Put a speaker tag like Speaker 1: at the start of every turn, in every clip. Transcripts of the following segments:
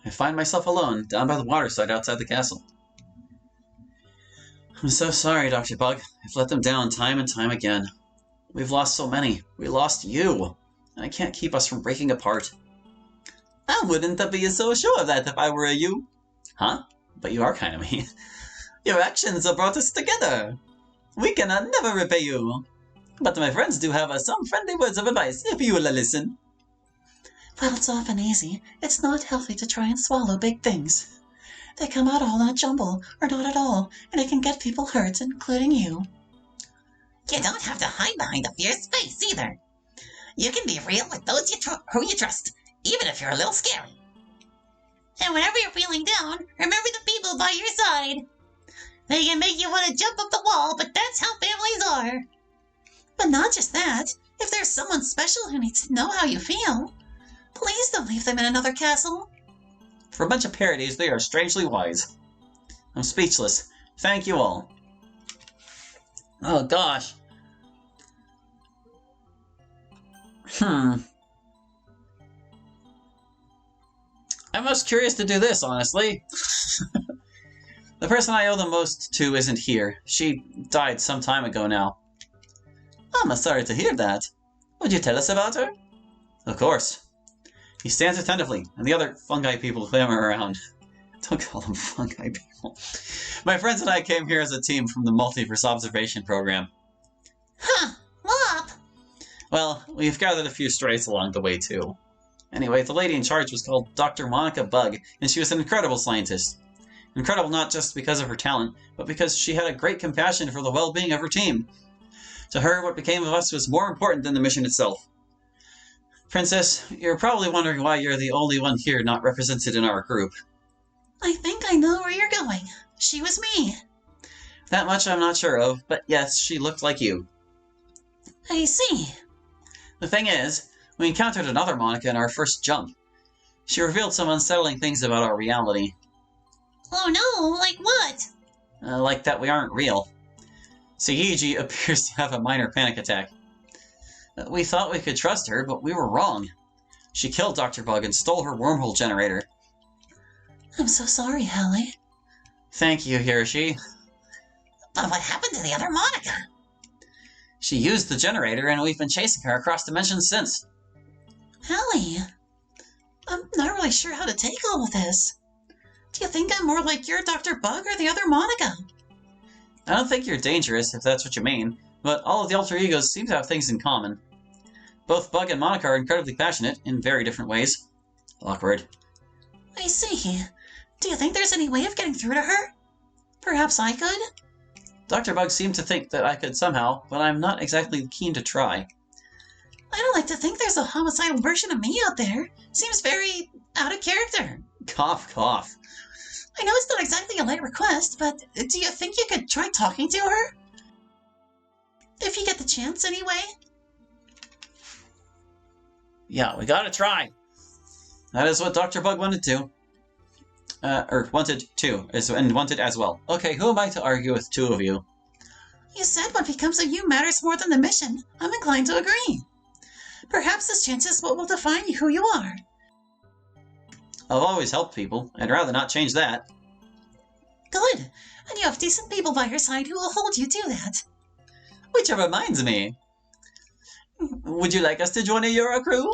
Speaker 1: I find myself alone, down by the waterside outside the castle. I'm so sorry, Dr. Bug. I've let them down time and time again. We've lost so many. We lost you. And I can't keep us from breaking apart. I wouldn't be so sure of that if I were you. Huh? But you are kind of me. Your actions have brought us together. We can never repay you. But my friends do have some friendly words of advice, if you will listen.
Speaker 2: Well, it's often easy. It's not healthy to try and swallow big things. They come out all in a jumble, or not at all, and it can get people hurt, including you.
Speaker 3: You don't have to hide behind a fierce face, either. You can be real with those who you trust, even if you're a little scary. And whenever you're feeling down, remember the people by your side. They can make you want to jump up the wall, but that's how families are.
Speaker 2: But not just that. If there's someone special who needs to know how you feel, please don't leave them in another castle.
Speaker 1: For a bunch of parodies, they are strangely wise. I'm speechless. Thank you all. Oh gosh. I'm most curious to do this, honestly. The person I owe the most to isn't here. She died some time ago now. I'm sorry to hear that. Would you tell us about her? Of course. He stands attentively, and the other fungi people clamor around. Don't call them fungi people. My friends and I came here as a team from the Multiverse Observation Program.
Speaker 3: Huh, Wop!
Speaker 1: Well, we've gathered a few strays along the way, too. Anyway, the lady in charge was called Dr. Monica Bug, and she was an incredible scientist. Incredible not just because of her talent, but because she had a great compassion for the well-being of her team. To her, what became of us was more important than the mission itself. Princess, you're probably wondering why you're the only one here not represented in our group.
Speaker 2: I think I know where you're going. She was me.
Speaker 1: That much I'm not sure of, but yes, she looked like you.
Speaker 2: I see.
Speaker 1: The thing is, we encountered another Monica in our first jump. She revealed some unsettling things about our reality.
Speaker 3: Oh no, like what?
Speaker 1: Like that we aren't real. Seiji appears to have a minor panic attack. We thought we could trust her, but we were wrong. She killed Dr. Bug and stole her wormhole generator.
Speaker 2: I'm so sorry, Hallie.
Speaker 1: Thank you, Hiroshi.
Speaker 3: But what happened to the other Monica?
Speaker 1: She used the generator, and we've been chasing her across dimensions since.
Speaker 2: Hallie, I'm not really sure how to take all of this. Do you think I'm more like your Dr. Bug or the other Monica?
Speaker 1: I don't think you're dangerous, if that's what you mean, but all of the alter egos seem to have things in common. Both Bug and Monica are incredibly passionate, in very different ways. Awkward.
Speaker 2: I see. Do you think there's any way of getting through to her? Perhaps I could?
Speaker 1: Dr. Bug seemed to think that I could somehow, but I'm not exactly keen to try.
Speaker 2: I don't like to think there's a homicidal version of me out there. Seems very out of character.
Speaker 1: Cough, cough.
Speaker 2: I know it's not exactly a light request, but do you think you could try talking to her? If you get the chance, anyway?
Speaker 1: Yeah, we gotta try. That is what Dr. Bug wanted to. Wanted to, and wanted as well. Okay, who am I to argue with two of you?
Speaker 2: You said what becomes of you matters more than the mission. I'm inclined to agree. Perhaps this chance is what will define who you are.
Speaker 1: I've always helped people. I'd rather not change that.
Speaker 2: Good. And you have decent people by your side who will hold you to that.
Speaker 1: Which reminds me. Would you like us to join a Euro crew?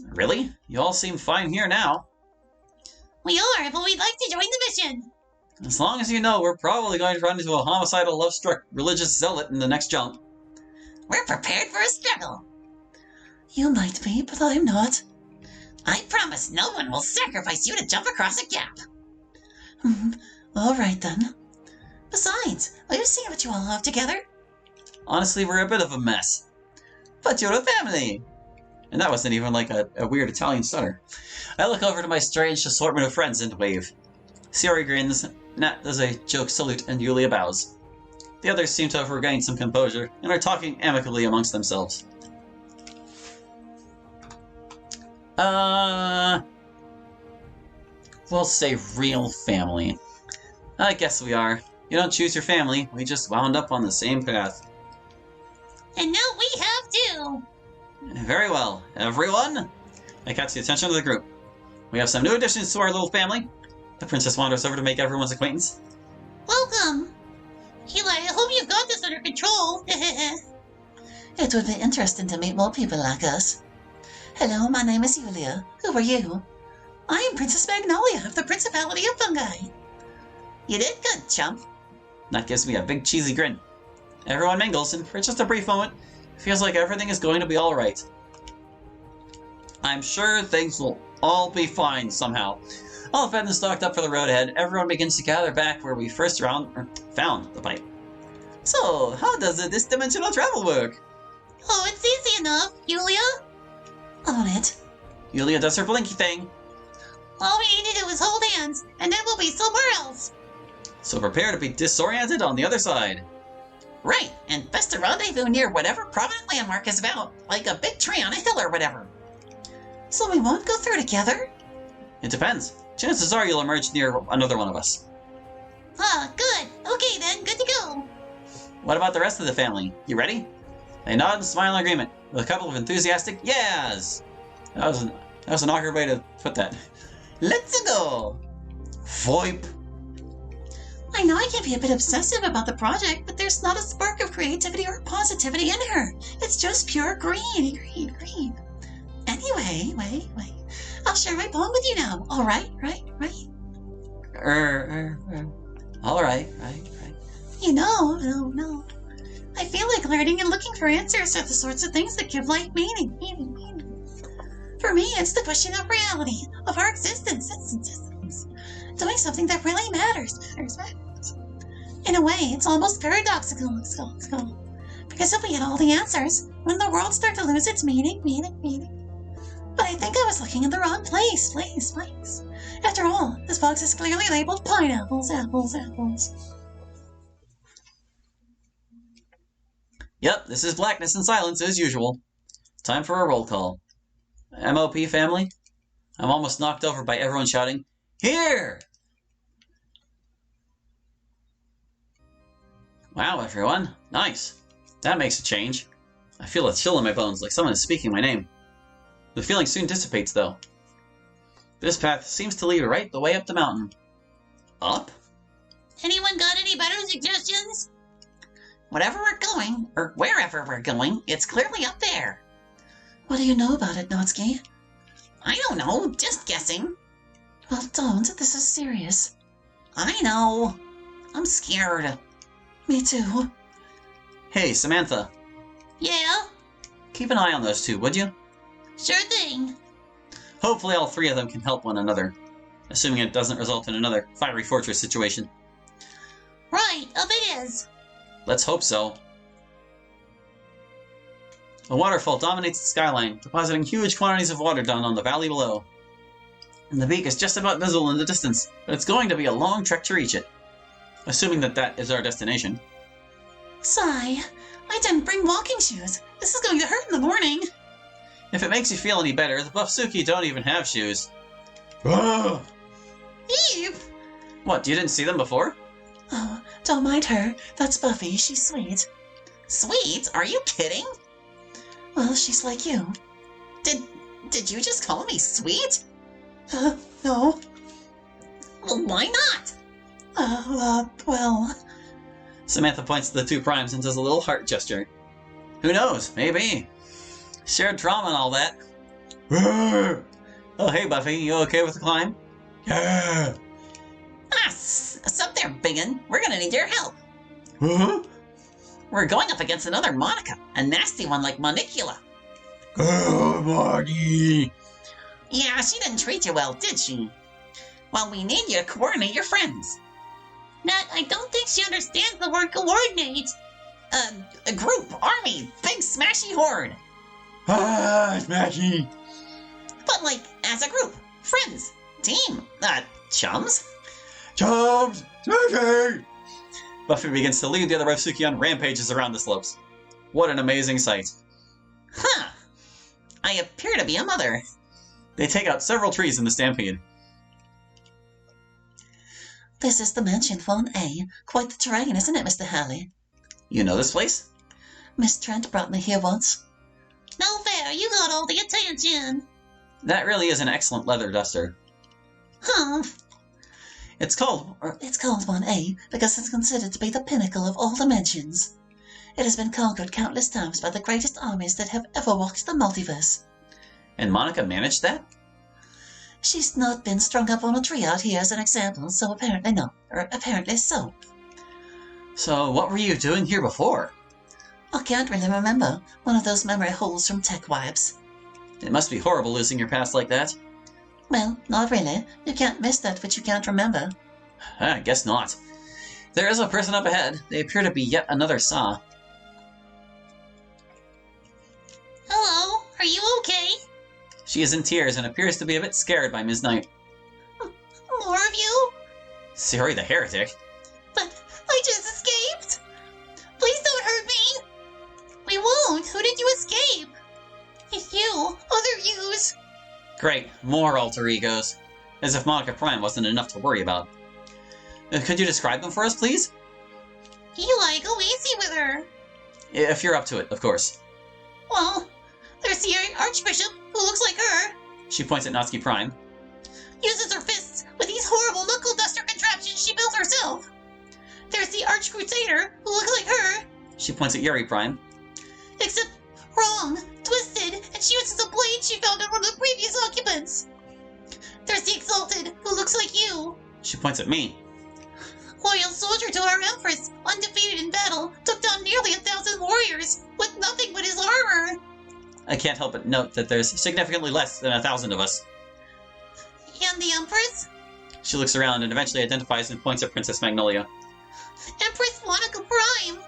Speaker 1: Really? You all seem fine here now.
Speaker 3: We are, but we'd like to join the mission.
Speaker 1: As long as you know, we're probably going to run into a homicidal, love-struck religious zealot in the next jump.
Speaker 3: We're prepared for a struggle.
Speaker 2: You might be, but I'm not.
Speaker 3: I promise no one will sacrifice you to jump across a gap.
Speaker 2: All right, then. Besides, I've seen what you all have together.
Speaker 1: Honestly, we're a bit of a mess. But you're a family! And that wasn't even like a weird Italian stutter. I look over to my strange assortment of friends and wave. Siri grins, Nat does a joke salute, and Yulia bows. The others seem to have regained some composure, and are talking amicably amongst themselves. We'll say real family. I guess we are. You don't choose your family, we just wound up on the same path.
Speaker 3: And now we have two.
Speaker 1: Very well. Everyone? I catch the attention of the group. We have some new additions to our little family. The princess wanders over to make everyone's acquaintance.
Speaker 3: Welcome. Hila, I hope you've got this under control.
Speaker 2: It would be interesting to meet more people like us. Hello, my name is Yulia. Who are you?
Speaker 3: I am Princess Magnolia of the Principality of Fungi. You did good, chump.
Speaker 1: That gives me a big cheesy grin. Everyone mingles, and for just a brief moment, it feels like everything is going to be alright. I'm sure things will all be fine somehow. All fed and stocked up for the road ahead, everyone begins to gather back where we first found the pipe. So, how does this dimensional travel work?
Speaker 3: Oh, it's easy enough, Yulia.
Speaker 2: On it.
Speaker 1: Yulia does her blinky thing.
Speaker 3: All we need to do is hold hands, and then we'll be somewhere else.
Speaker 1: So prepare to be disoriented on the other side.
Speaker 3: Right, and best to rendezvous near whatever prominent landmark is about, like a big tree on a hill or whatever.
Speaker 2: So we won't go through together?
Speaker 1: It depends. Chances are you'll emerge near another one of us.
Speaker 3: Ah, good. Okay then, good to go.
Speaker 1: What about the rest of the family? You ready? They nod and smile in agreement, with a couple of enthusiastic yeahs. That was an awkward way to put that. Let's go! VoIP.
Speaker 2: I know I can be a bit obsessive about the project, but there's not a spark of creativity or positivity in her. It's just pure green. Anyway, wait. I'll share my poem with you now. All right, right.
Speaker 1: All right.
Speaker 2: You know, no. I feel like learning and looking for answers are the sorts of things that give life meaning. For me, it's the question of reality, of our existence. Doing something that really matters. In a way, it's almost paradoxical. Because if we had all the answers, wouldn't the world start to lose its meaning? But I think I was looking in the wrong place. After all, this box is clearly labeled pineapples, apples.
Speaker 1: Yep, this is blackness and silence as usual. Time for a roll call. MOP family? I'm almost knocked over by everyone shouting, "Here!" Wow, everyone. Nice. That makes a change. I feel a chill in my bones, like someone is speaking my name. The feeling soon dissipates, though. This path seems to lead right the way up the mountain. Up?
Speaker 3: Anyone got any better suggestions? Whatever we're going, or wherever we're going, it's clearly up there.
Speaker 2: What do you know about it, Natsuki?
Speaker 3: I don't know, just guessing.
Speaker 2: Well, don't. This is serious.
Speaker 3: I know. I'm scared.
Speaker 2: Me too.
Speaker 1: Hey, Samantha.
Speaker 3: Yeah?
Speaker 1: Keep an eye on those two, would you?
Speaker 3: Sure thing.
Speaker 1: Hopefully all three of them can help one another. Assuming it doesn't result in another fiery fortress situation.
Speaker 3: Right, up it is.
Speaker 1: Let's hope so. A waterfall dominates the skyline, depositing huge quantities of water down on the valley below. And the peak is just about visible in the distance, but it's going to be a long trek to reach it. Assuming that is our destination.
Speaker 2: Sigh. I didn't bring walking shoes. This is going to hurt in the morning.
Speaker 1: If it makes you feel any better, the Buffsuki don't even have shoes.
Speaker 2: Eve!
Speaker 1: What, you didn't see them before?
Speaker 2: Oh, don't mind her. That's Buffy. She's sweet.
Speaker 3: Sweet? Are you kidding?
Speaker 2: Well, she's like you.
Speaker 3: Did you just call me sweet?
Speaker 2: No.
Speaker 3: Well, why not?
Speaker 2: Well...
Speaker 1: Samantha points to the two primes and does a little heart gesture. Who knows? Maybe. Shared trauma and all that. Oh, hey, Buffy. You okay with the climb?
Speaker 4: Yeah.
Speaker 3: Sup there, biggin. We're gonna need your help.
Speaker 4: Huh?
Speaker 3: We're going up against another Monica, a nasty one like Monicula.
Speaker 4: Oh, Marty.
Speaker 3: Yeah, she didn't treat you well, did she? Well, we need you to coordinate your friends. Nat, I don't think she understands the word coordinate. A group, army, big smashy horde.
Speaker 4: Smashy.
Speaker 3: But like, as a group, friends, team, chums.
Speaker 4: Chums, Smashy.
Speaker 1: Buffy begins to lead the other Buffsuki on rampages around the slopes. What an amazing sight.
Speaker 3: Huh. I appear to be a mother.
Speaker 1: They take out several trees in the stampede.
Speaker 2: This is the mansion 1A. Quite the terrain, isn't it, Mr. Halley?
Speaker 1: You know this place?
Speaker 2: Miss Trent brought me here once.
Speaker 3: No fair, you got all the attention.
Speaker 1: That really is an excellent leather duster. It's called
Speaker 2: 1A because it's considered to be the pinnacle of all dimensions. It has been conquered countless times by the greatest armies that have ever walked the multiverse.
Speaker 1: And Monica managed that?
Speaker 2: She's not been strung up on a tree out here as an example, so apparently not. Or apparently so.
Speaker 1: So what were you doing here before?
Speaker 2: I can't really remember. One of those memory holes from tech wipes.
Speaker 1: It must be horrible losing your past like that.
Speaker 2: Well, not really. You can't miss that which you can't remember.
Speaker 1: I guess not. There is a person up ahead. They appear to be yet another Saw.
Speaker 2: Hello, are you okay?
Speaker 1: She is in tears and appears to be a bit scared by Ms. Knight.
Speaker 2: More of you?
Speaker 1: Siri the heretic?
Speaker 2: But I just escaped. Please don't hurt me. We won't. Who did you escape? You. Other yous.
Speaker 1: Great, more alter egos. As if Monica Prime wasn't enough to worry about. Could you describe them for us, please?
Speaker 2: Eli, go easy with her.
Speaker 1: If you're up to it, of course.
Speaker 2: Well, there's the Archbishop, who looks like her.
Speaker 1: She points at Natsuki Prime.
Speaker 2: Uses her fists with these horrible knuckle duster contraptions she built herself. There's the Arch-Crusader, who looks like her.
Speaker 1: She points at Yuri Prime.
Speaker 2: Except wrong, twisted, and she uses a blade she found in one of the previous occupants. There's the Exalted, who looks like you.
Speaker 1: She points at me.
Speaker 2: Loyal soldier to our Empress, undefeated in battle, took down nearly 1,000 warriors with nothing but his armor.
Speaker 1: I can't help but note that there's significantly less than 1,000 of us.
Speaker 2: And the Empress?
Speaker 1: She looks around and eventually identifies and points at Princess Magnolia.
Speaker 2: Empress Monica Prime.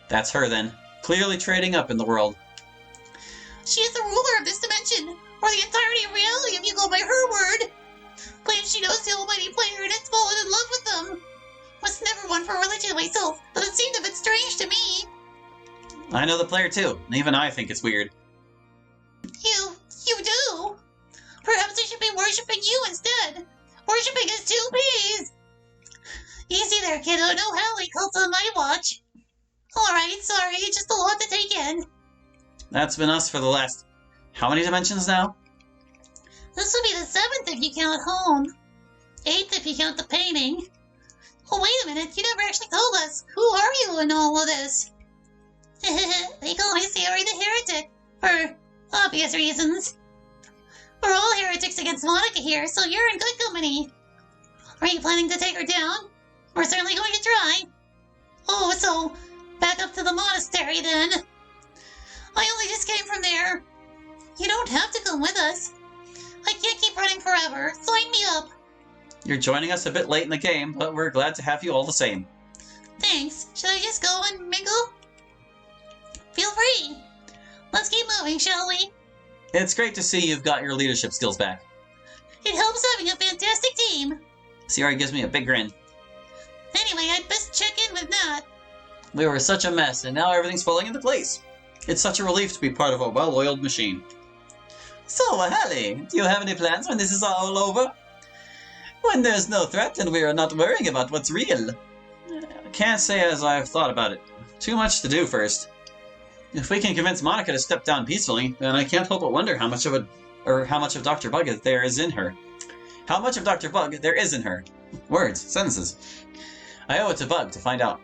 Speaker 1: That's her then, clearly trading up in the world.
Speaker 2: She is the ruler of this dimension, or the entirety of reality if you go by her word. Claims she knows the almighty player and has fallen in love with them. Was never one for religion myself, but it seemed a bit strange to me.
Speaker 1: I know the player too, and even I think it's weird.
Speaker 2: You do? Perhaps I should be worshipping you instead. Worshipping is 2 Ps. Easy there, kiddo. No howling cults on my watch. Alright, sorry. Just a lot to take in.
Speaker 1: That's been us for the last... how many dimensions now?
Speaker 2: This will be the 7th if you count home. 8th if you count the painting. Oh, wait a minute. You never actually told us. Who are you in all of this? They call me Siri the Heretic. For obvious reasons. We're all heretics against Monica here, so you're in good company. Are you planning to take her down? We're certainly going to try. Oh, so back up to the monastery then. I only just came from there. You don't have to come with us. I can't keep running forever. Sign me up.
Speaker 1: You're joining us a bit late in the game, but we're glad to have you all the same.
Speaker 2: Thanks. Should I just go and mingle? Feel free. Let's keep moving, shall we?
Speaker 1: It's great to see you've got your leadership skills back.
Speaker 2: It helps having a fantastic team.
Speaker 1: Siri gives me a big grin.
Speaker 2: Anyway, I'd best check in with Nat.
Speaker 1: We were such a mess, and now everything's falling into place. It's such a relief to be part of a well-oiled machine. So, Hallie, do you have any plans when this is all over? When there's no threat and we are not worrying about what's real. Can't say as I've thought about it. Too much to do first. If we can convince Monica to step down peacefully, then I can't help but wonder how much of Dr. Bug there is in her. How much of Dr. Bug there is in her. Words, sentences. I owe it to Bug to find out.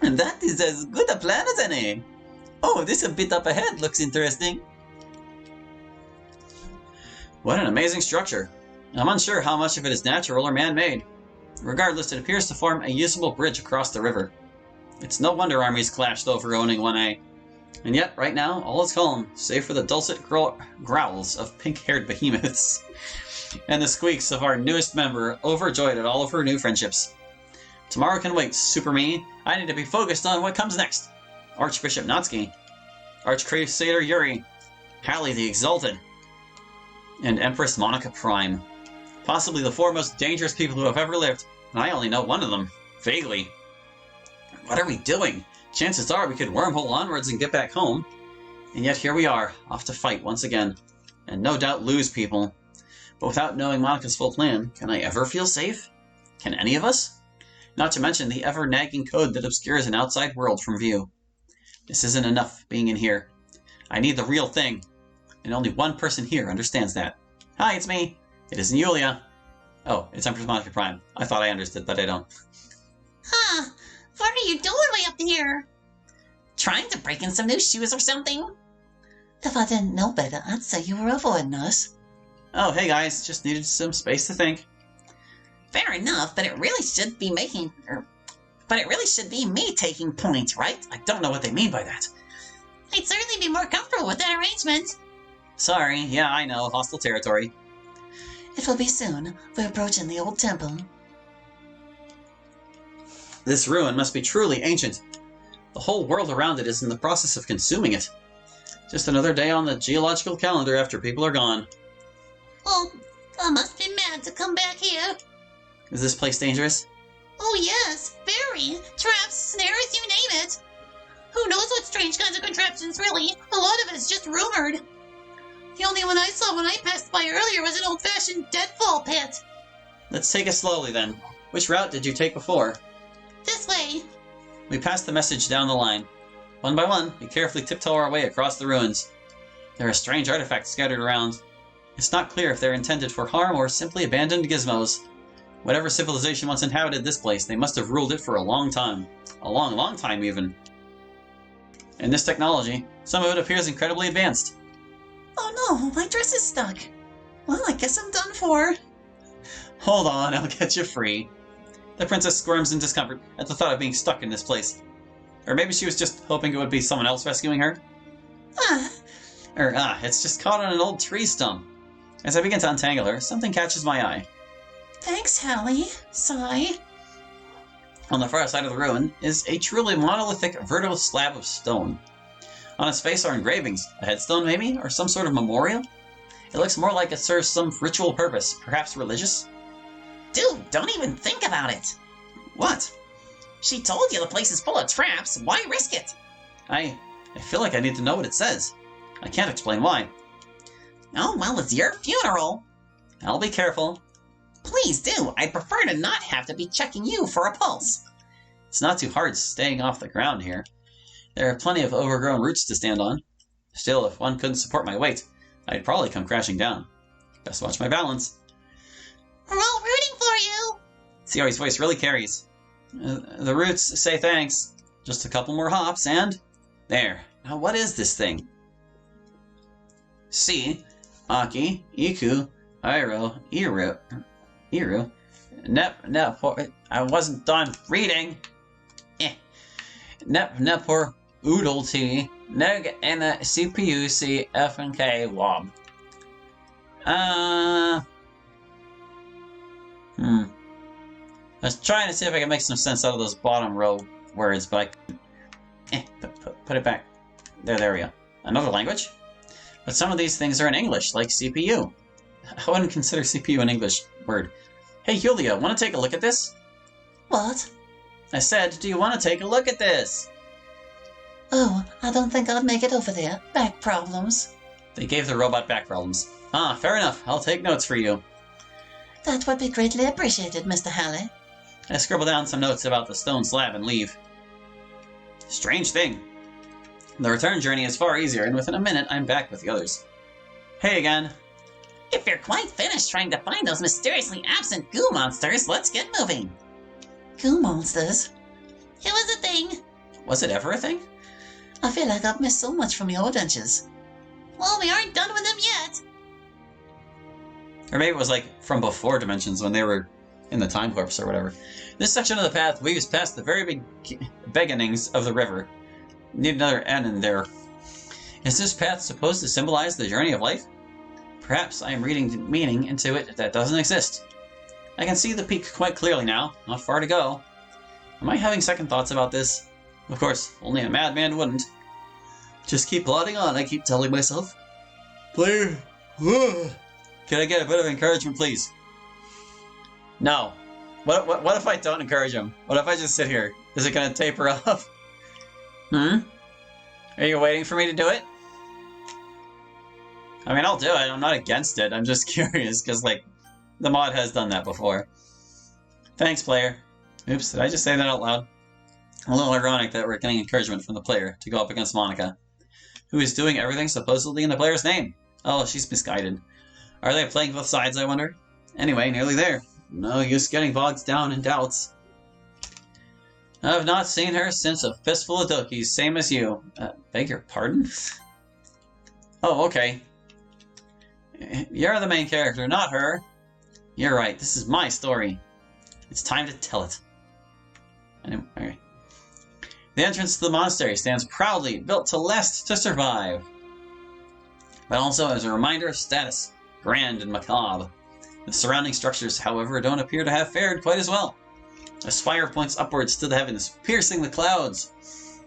Speaker 1: And that is as good a plan as any. Oh, this a bit up ahead looks interesting. What an amazing structure. I'm unsure how much of it is natural or man-made. Regardless, it appears to form a usable bridge across the river. It's no wonder armies clashed over owning 1A. And yet, right now, all is calm, save for the dulcet growls of pink-haired behemoths, and the squeaks of our newest member, overjoyed at all of her new friendships. Tomorrow can wait, Super Me. I need to be focused on what comes next. Archbishop Natsuki, Arch-Crusader Yuri, Hallie the Exalted, and Empress Monica Prime. Possibly the 4 most dangerous people who have ever lived, and I only know one of them, vaguely. What are we doing? Chances are we could wormhole onwards and get back home. And yet here we are, off to fight once again. And no doubt lose people. But without knowing Monica's full plan, can I ever feel safe? Can any of us? Not to mention the ever-nagging code that obscures an outside world from view. This isn't enough, being in here. I need the real thing. And only one person here understands that. Hi, it's me. It isn't Yulia. Oh, it's Empress Monica Prime. I thought I understood, but I don't.
Speaker 2: Huh. What are you doing way up here?
Speaker 3: Trying to break in some new shoes or something?
Speaker 2: If I didn't know better, I'd say you were avoiding us.
Speaker 1: Oh, hey guys, just needed some space to think.
Speaker 3: Fair enough, but it really should be me taking points, right?
Speaker 1: I don't know what they mean by that.
Speaker 2: I'd certainly be more comfortable with that arrangement.
Speaker 1: Sorry, yeah, I know, hostile territory.
Speaker 2: It will be soon. We're approaching the old temple.
Speaker 1: This ruin must be truly ancient. The whole world around it is in the process of consuming it. Just another day on the geological calendar after people are gone.
Speaker 2: Oh, I must be mad to come back here.
Speaker 1: Is this place dangerous?
Speaker 2: Oh yes, very. Traps, snares, you name it. Who knows what strange kinds of contraptions, really? A lot of it's just rumored. The only one I saw when I passed by earlier was an old-fashioned deadfall pit.
Speaker 1: Let's take it slowly then. Which route did you take before?
Speaker 2: This way.
Speaker 1: We passed the message down the line. One by one, we carefully tiptoe our way across the ruins. There are strange artifacts scattered around. It's not clear if they're intended for harm or simply abandoned gizmos. Whatever civilization once inhabited this place, they must have ruled it for a long time. A long, long time even. And this technology, some of it appears incredibly advanced.
Speaker 2: Oh no, my dress is stuck. Well, I guess I'm done for.
Speaker 1: Hold on, I'll get you free. The princess squirms in discomfort at the thought of being stuck in this place. Or maybe she was just hoping it would be someone else rescuing her. It's just caught on an old tree stump. As I begin to untangle her, something catches my eye.
Speaker 2: Thanks, Hallie. Sigh.
Speaker 1: On the far side of the ruin is a truly monolithic vertical slab of stone. On its face are engravings, a headstone maybe, or some sort of memorial? It looks more like it serves some ritual purpose, perhaps religious?
Speaker 3: Dude, don't even think about it.
Speaker 1: What?
Speaker 3: She told you the place is full of traps. Why risk it?
Speaker 1: I feel like I need to know what it says. I can't explain why.
Speaker 3: Oh, well, it's your funeral.
Speaker 1: I'll be careful.
Speaker 3: Please do. I'd prefer to not have to be checking you for a pulse.
Speaker 1: It's not too hard staying off the ground here. There are plenty of overgrown roots to stand on. Still, if one couldn't support my weight, I'd probably come crashing down. Best watch my balance.
Speaker 2: We're all rooting for you.
Speaker 1: Ciori's voice really carries. The roots say thanks. Just a couple more hops and... There. Now what is this thing? C. Aki. Iku. Iro. Iru. I wasn't done reading. Nepor. Oodle T. Neg and CPU C. F and K. Wob. I was trying to see if I could make some sense out of those bottom row words, but I put it back. There we go. Another language? But some of these things are in English, like CPU. I wouldn't consider CPU an English word. Hey, Julia, want to take a look at this?
Speaker 2: What?
Speaker 1: I said, do you want to take a look at this?
Speaker 2: Oh, I don't think I'd make it over there. Back problems.
Speaker 1: They gave the robot back problems. Ah, fair enough. I'll take notes for you.
Speaker 2: That would be greatly appreciated, Mr. Hallie.
Speaker 1: I scribble down some notes about the stone slab and leave. Strange thing. The return journey is far easier, and within a minute, I'm back with the others. Hey again.
Speaker 3: If you're quite finished trying to find those mysteriously absent goo monsters, let's get moving.
Speaker 2: Goo monsters? It was a thing.
Speaker 1: Was it ever a thing?
Speaker 2: I feel like I've missed so much from your adventures. Well, we aren't done with them yet.
Speaker 1: Or maybe it was like from before Dimensions when they were in the Time Corps or whatever. This section of the path weaves past the very beginnings of the river. Need another N in there. Is this path supposed to symbolize the journey of life? Perhaps I am reading meaning into it that doesn't exist. I can see the peak quite clearly now, not far to go. Am I having second thoughts about this? Of course, only a madman wouldn't. Just keep plodding on, I keep telling myself. Player, can I get a bit of encouragement, please? No. What if I don't encourage him? What if I just sit here? Is it going to taper off? Are you waiting for me to do it? I mean, I'll do it. I'm not against it. I'm just curious, because, like, the mod has done that before. Thanks, player. Oops, did I just say that out loud? A little ironic that we're getting encouragement from the player to go up against Monica, who is doing everything supposedly in the player's name. Oh, she's misguided. Are they playing both sides, I wonder? Anyway, nearly there. No use getting bogged down in doubts. I've not seen her since a fistful of dookies, same as you. Beg your pardon? Oh, okay. You're the main character, not her. You're right, this is my story. It's time to tell it. Anyway. The entrance to the monastery stands proudly, built to last to survive. But also as a reminder of status, grand and macabre. The surrounding structures, however, don't appear to have fared quite as well. A spire points upwards to the heavens, piercing the clouds.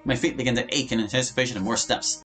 Speaker 1: My feet begin to ache in anticipation of more steps.